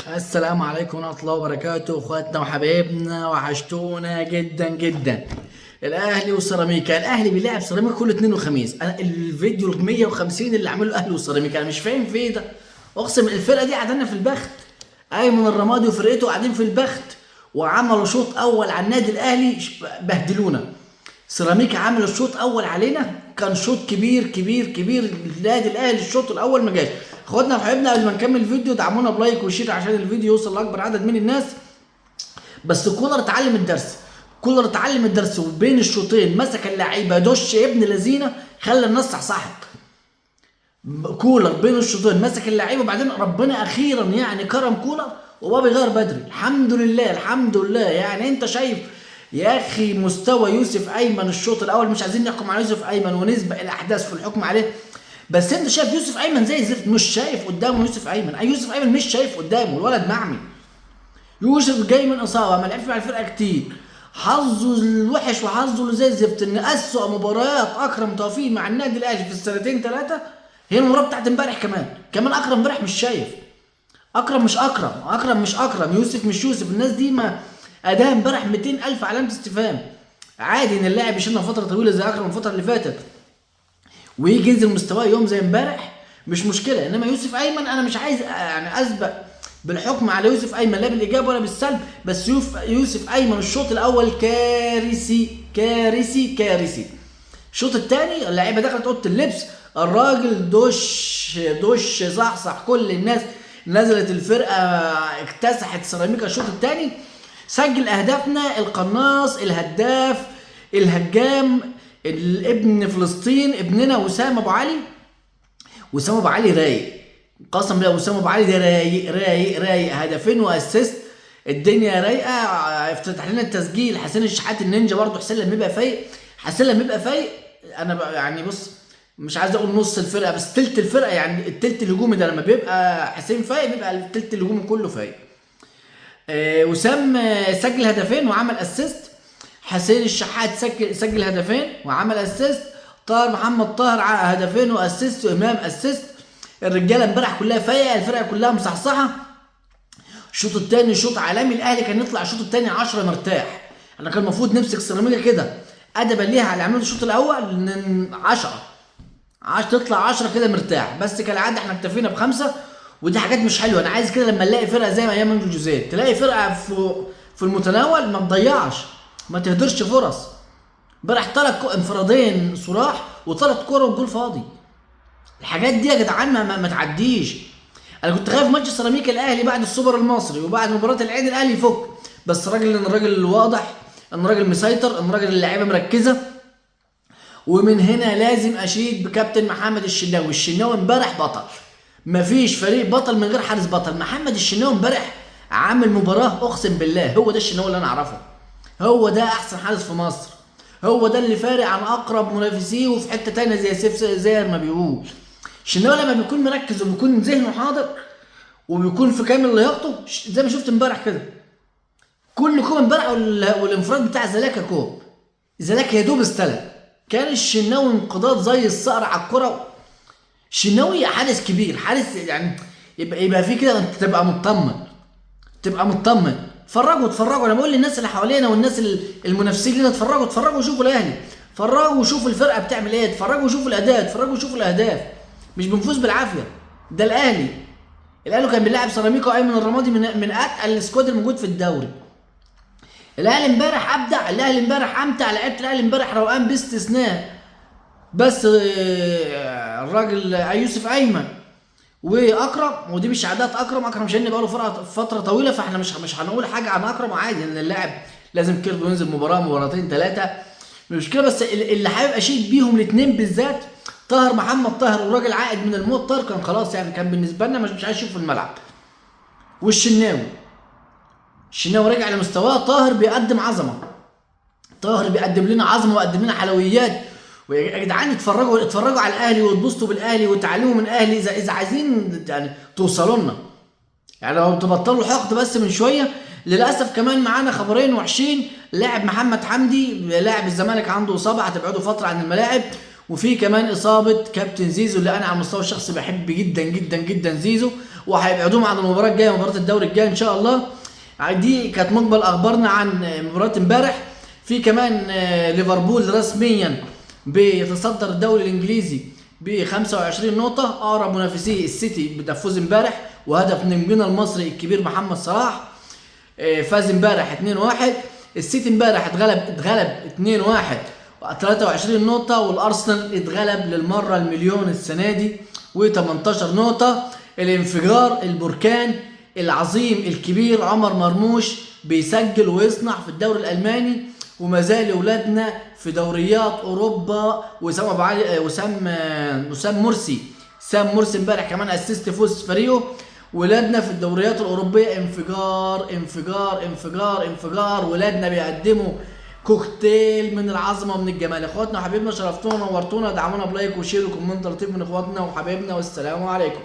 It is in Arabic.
السلام عليكم ورحمة الله وبركاته، اخواتنا وحبايبنا، وحشتونا جدا جدا. الاهلي وسيراميكا، الاهلي بيلعب سيراميكا كل اثنين وخميس. انا الفيديو ال 150 اللي عمله الاهلي وسيراميكا انا مش فاهم في ايه ده. اقسم الفرقه دي قاعدين في البخت. ايمن الرمادي وفرقته قاعدين في البخت، وعملوا شوط اول على النادي الاهلي بهدلونا. سيراميكا عملوا شوط اول علينا، كان شوط كبير كبير كبير. النادي الاهلي الشوط الاول ما جاش. اخواتنا وحبايبنا، قبل ما نكمل الفيديو دعمونا بلايك وشير عشان الفيديو يوصل لاكبر عدد من الناس. بس كولر اتعلم الدرس، كولر اتعلم الدرس، وبين الشوطين مسك اللعيبه دش ابن لذينه، خلى الناس صحصحت. كولر بين الشوطين مسك اللعيبه، وبعدين ربنا اخيرا يعني كرم كولر وبابا غير بدري. الحمد لله الحمد لله. يعني انت شايف يا اخي مستوى يوسف ايمن الشوط الاول، مش عايزين نحكم على يوسف ايمن ونسبق الاحداث في الحكم عليه، بس انت شايف يوسف ايمن زي الزفت، مش شايف قدامه يوسف ايمن. يوسف ايمن مش شايف قدامه، الولد معمي. يوسف جاي من اصابه، ما لعبش مع الفرقه كتير، حظه الوحش وحظه اللي زي الزفت ان اسوأ مباريات اكرم توفيق مع النادي الاهلي في السنتين ثلاثه هي المباراه بتاعت امبارح. كمان اكرم امبارح مش شايف. اكرم مش اكرم، اكرم مش اكرم، يوسف مش يوسف. الناس دي ما اداء امبارح 200,000 علامه استفهام. عادي ان اللاعب يشيلنا فتره طويله زي اكرم الفتره اللي فاتت ويجي ينزل مستواه يوم زي امبارح، مش مشكله. انما يوسف ايمن انا مش عايز يعني اسبق بالحكم على يوسف ايمن لا بالايجاب ولا بالسلب، بس يوسف ايمن الشوط الاول كارثي كارثي كارثي. الشوط الثاني اللعيبه دخلت اوضه اللبس، الراجل دش صحصح كل الناس، نزلت الفرقه اكتسحت سيراميكا. الشوط الثاني سجل اهدافنا القناص الهداف الهجام الابن فلسطين ابننا وسام ابو علي. وسام ابو علي رايق، قسم بالله. وسام ابو علي ده رايق رايق رايق، هدفين واسيست، الدنيا رايقه. افتتح لنا التسجيل حسين الشحات النينجا برضه. حسين لما يبقى فايق، حسين لما يبقى فايق انا يعني بص، مش عايز اقول نص الفرقه بس تلت الفرقه. يعني التلت الهجومي ده لما بيبقى حسين فايق بيبقى التلت الهجومي كله فايق. وسام سجل هدفين وعمل اسيست. حسين الشحات سجل هدفين وعمل اسيست. طاهر محمد طاهر هدفين واسيست، وامام اسيست. الرجاله امبارح كلها فايقه، الفرقه كلها مصحصحه. الشوط الثاني شوط عالمي، الاهلي كان يطلع الشوط الثاني 10 مرتاح. احنا كان المفروض نمسك سيراميكا كده ادبا ليها على عمليه الشوط الاول 10 تطلع 10 كده مرتاح، بس كالعاده احنا اكتفينا بخمسه، ودي حاجات مش حلوه. انا عايز كده لما نلاقي فرقه زي ما ايام مانجو جوزيه، تلاقي فرقه في المتناول، ما تضيعش، ما تهدرش فرص. امبارح ثلاث انفرادين صراح وثلاث كوره والجول فاضي. الحاجات دي يا جدعان ما تعديش. انا كنت خايف ماتش سيراميكا الاهلي بعد السوبر المصري وبعد مباراه العين الاهلي يفك، بس الراجل واضح ان الراجل مسيطر، ان الراجل اللعيبه مركزه. ومن هنا لازم اشيد بكابتن محمد الشناوي. الشناوي امبارح بطل، مفيش فريق بطل من غير حارس بطل. محمد الشناوي امبارح عامل مباراه، اقسم بالله هو ده الشناوي اللي انا اعرفه. هو ده احسن حارس في مصر، هو ده اللي فارق عن اقرب منافسيه وفي حته تانيه زي سيف زي ما بيقول. الشناوي لما بيكون مركز وبيكون ذهنه حاضر وبيكون في كامل لياقته زي ما شفت امبارح كده. كل كوم امبارح والانفراد بتاع زلاكا كوم، زلاكا يا دوب استلم، كان الشناوي انقضاض زي الصقر على الكره. الشناوي حارس كبير، حارس يعني يبقى في كده انت تبقى مطمن، تبقى مطمن. اتفرجوا انا بقول للناس اللي حوالينا والناس المنافسين لنا، اتفرجوا وشوفوا الاهلي، اتفرجوا وشوفوا الفرقه بتعمل ايه، اتفرجوا وشوفوا الاداء، اتفرجوا وشوفوا الاهداف. مش بنفوز بالعافيه، ده الاهلي كان بيلعب سيراميكا وايمن الرمادي من اتقل السكواد الموجود في الدوري. الاهلي امبارح ابدع، الاهلي امبارح امتع، لعيبه الاهلي امبارح روقان باستثناء بس الراجل يوسف ايمن واكرم. ودي مش عادات اكرم شن بقاله فتره طويله، فاحنا مش هنقول حاجه عن اكرم. عادي ان اللاعب لازم كيرفو ينزل مباراتين ثلاثه، مش مشكله. بس اللي حابب اشيد بيهم الاثنين بالذات طاهر محمد طاهر، والراجل عائد من الموت. طاهر كان خلاص يعني كان بالنسبه لنا مش عايز يشوف في الملعب. والشناوي رجع لمستواه. طاهر بيقدم عظمه، طاهر بيقدم لنا عظمه ويقدم لنا حلويات. ويا جدعان اتفرجوا على الاهلي واتبسطوا بالاهلي وتعلموا من الاهلي اذا عايزين يعني توصلوا لنا. يعني لو تبطلوا حقد بس من شويه. للاسف كمان معانا خبرين وحشين. لاعب محمد حمدي لاعب الزمالك عنده اصابه، هتبعده فتره عن الملاعب. وفي كمان اصابه كابتن زيزو اللي انا على المستوى الشخصي بحب جدا جدا جدا زيزو، وهيبعدوه عن المباراه الجايه، مباراه الدوري الجايه ان شاء الله. دي كانت مقبل اخبارنا عن مباراه امبارح. في كمان ليفربول رسميا بيتصدر الدوري الانجليزي ب 25 نقطه، اقرب منافسيه السيتي بتفوز امبارح، وهدف نجمنا المصري الكبير محمد صلاح فاز امبارح 2-1. السيتي امبارح اتغلب 2-1 و23 نقطه، والارسنال اتغلب للمره المليون السنه دي و18 نقطه. الانفجار البركان العظيم الكبير عمر مرموش بيسجل ويصنع في الدوري الالماني، وما زال اولادنا في دوريات اوروبا. وسام ابو علي وسام مرسي امبارح كمان اسيست فوز فريقه. ولادنا في الدوريات الاوروبيه انفجار انفجار انفجار انفجار. ولادنا بيقدموا كوكتيل من العظمه ومن الجمال. اخواتنا وحبايبنا شرفتونا ونورتونا، دعمونا بلايك وشير وكومنت لطيف من اخواتنا وحبايبنا، والسلام عليكم.